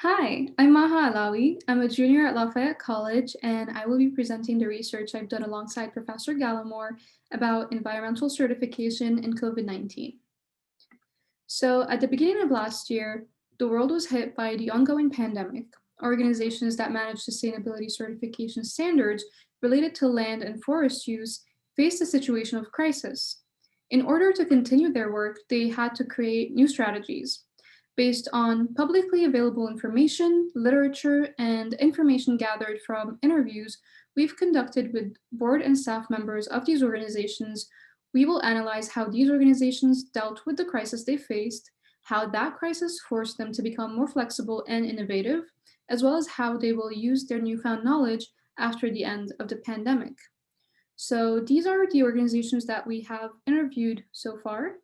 Hi, I'm Maha Alaoui. I'm a junior at Lafayette College, and I will be presenting the research I've done alongside Professor Gallimore about environmental certification in COVID-19. So, at the beginning of last year, the world was hit by the ongoing pandemic. Organizations that manage sustainability certification standards related to land and forest use faced a situation of crisis. In order to continue their work, they had to create new strategies based on publicly available information, literature, and information gathered from interviews we've conducted with board and staff members of these organizations. We will analyze how these organizations dealt with the crisis they faced, how that crisis forced them to become more flexible and innovative, as well as how they will use their newfound knowledge after the end of the pandemic. So these are the organizations that we have interviewed so far.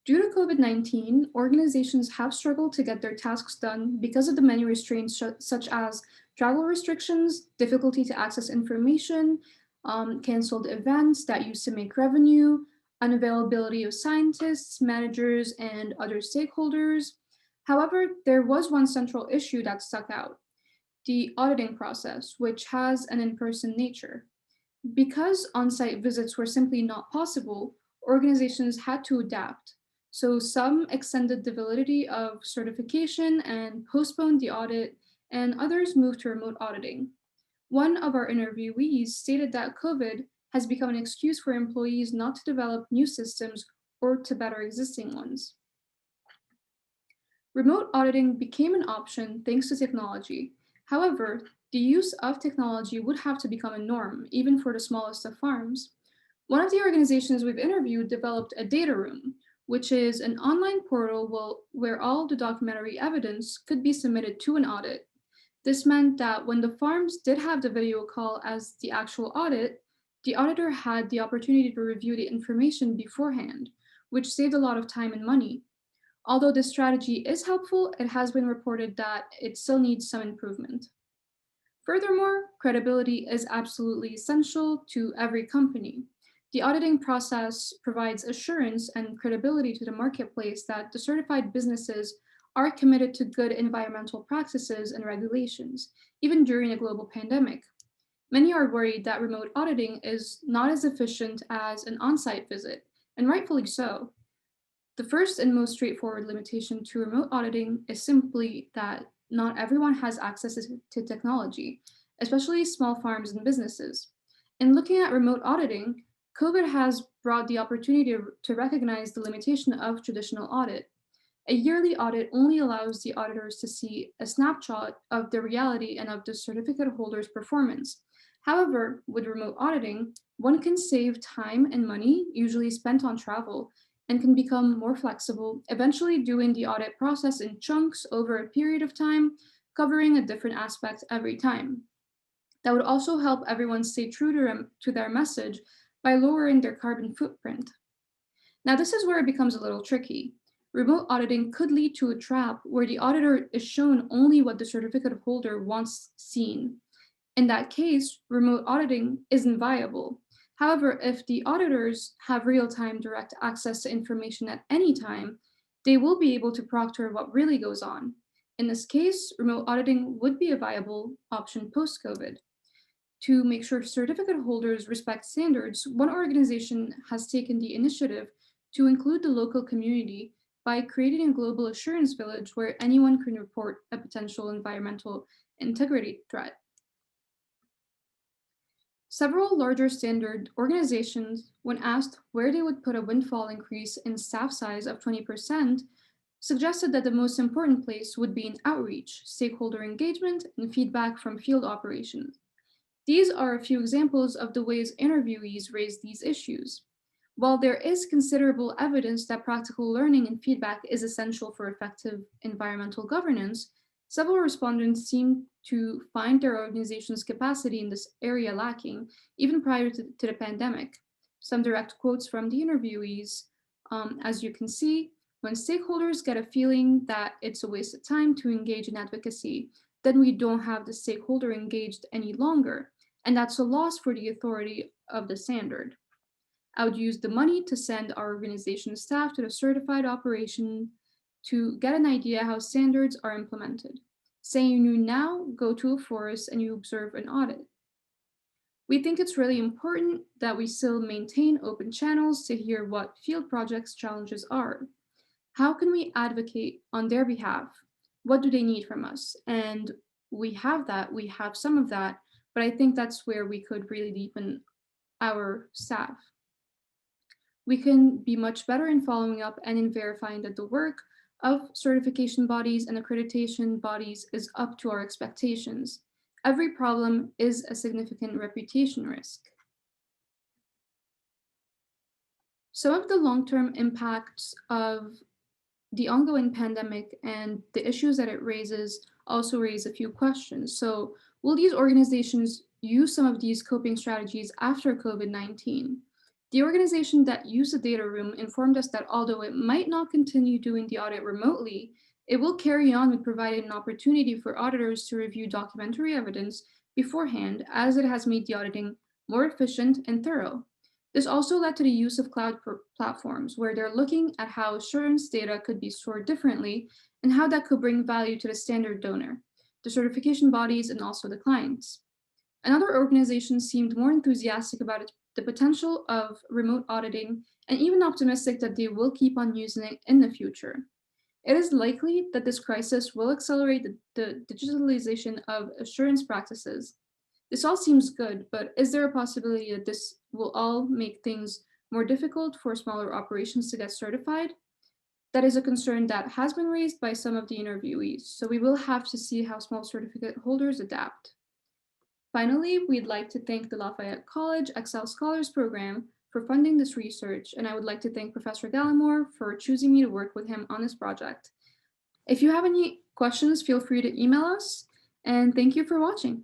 Due to COVID-19, organizations have struggled to get their tasks done because of the many restraints such as travel restrictions, difficulty to access information, canceled events that used to make revenue, unavailability of scientists, managers, and other stakeholders. However, there was one central issue that stuck out: the auditing process, which has an in-person nature. Because on-site visits were simply not possible, organizations had to adapt. So some extended the validity of certification and postponed the audit, and others moved to remote auditing. One of our interviewees stated that COVID has become an excuse for employees not to develop new systems or to better existing ones. Remote auditing became an option thanks to technology. However, the use of technology would have to become a norm, even for the smallest of farms. One of the organizations we've interviewed developed a data room, which is an online portal where all the documentary evidence could be submitted to an audit. This meant that when the farms did have the video call as the actual audit, the auditor had the opportunity to review the information beforehand, which saved a lot of time and money. Although this strategy is helpful, it has been reported that it still needs some improvement. Furthermore, credibility is absolutely essential to every company. The auditing process provides assurance and credibility to the marketplace that the certified businesses are committed to good environmental practices and regulations, even during a global pandemic. Many are worried that remote auditing is not as efficient as an on site visit, and rightfully so. The first and most straightforward limitation to remote auditing is simply that not everyone has access to technology, especially small farms and businesses. In looking at remote auditing, COVID has brought the opportunity to recognize the limitation of traditional audit. A yearly audit only allows the auditors to see a snapshot of the reality and of the certificate holder's performance. However, with remote auditing, one can save time and money, usually spent on travel, and can become more flexible, eventually doing the audit process in chunks over a period of time, covering a different aspect every time. That would also help everyone stay true to their message by lowering their carbon footprint. Now, this is where it becomes a little tricky. Remote auditing could lead to a trap where the auditor is shown only what the certificate holder wants seen. In that case, remote auditing isn't viable. However, if the auditors have real-time direct access to information at any time, they will be able to proctor what really goes on. In this case, remote auditing would be a viable option post-COVID. To make sure certificate holders respect standards, one organization has taken the initiative to include the local community by creating a global assurance village where anyone can report a potential environmental integrity threat. Several larger standard organizations, when asked where they would put a windfall increase in staff size of 20%, suggested that the most important place would be in outreach, stakeholder engagement, and feedback from field operations. These are a few examples of the ways interviewees raise these issues. While there is considerable evidence that practical learning and feedback is essential for effective environmental governance, several respondents seem to find their organization's capacity in this area lacking, even prior to the pandemic. Some direct quotes from the interviewees: as you can see, when stakeholders get a feeling that it's a waste of time to engage in advocacy, then we don't have the stakeholder engaged any longer, and that's a loss for the authority of the standard. I would use the money to send our organization staff to the certified operation to get an idea how standards are implemented. Say you now go to a forest and you observe an audit. We think it's really important that we still maintain open channels to hear what field projects' challenges are. How can we advocate on their behalf? What do they need from us? And we have that, we have some of that, but I think that's where we could really deepen our staff. We can be much better in following up and in verifying that the work of certification bodies and accreditation bodies is up to our expectations. Every problem is a significant reputation risk. Some of the long-term impacts of the ongoing pandemic and the issues that it raises also raise a few questions. So, will these organizations use some of these coping strategies after COVID-19? The organization that used the data room informed us that although it might not continue doing the audit remotely, it will carry on with providing an opportunity for auditors to review documentary evidence beforehand, as it has made the auditing more efficient and thorough. This also led to the use of cloud platforms, where they're looking at how assurance data could be stored differently and how that could bring value to the standard donor, the certification bodies, and also the clients. Another organization seemed more enthusiastic about the potential of remote auditing and even optimistic that they will keep on using it in the future. It is likely that this crisis will accelerate the digitalization of assurance practices. This all seems good, but is there a possibility that this will all make things more difficult for smaller operations to get certified? That is a concern that has been raised by some of the interviewees, so we will have to see how small certificate holders adapt. Finally, we'd like to thank the Lafayette College Excel Scholars Program for funding this research, and I would like to thank Professor Gallimore for choosing me to work with him on this project. If you have any questions, feel free to email us, and thank you for watching.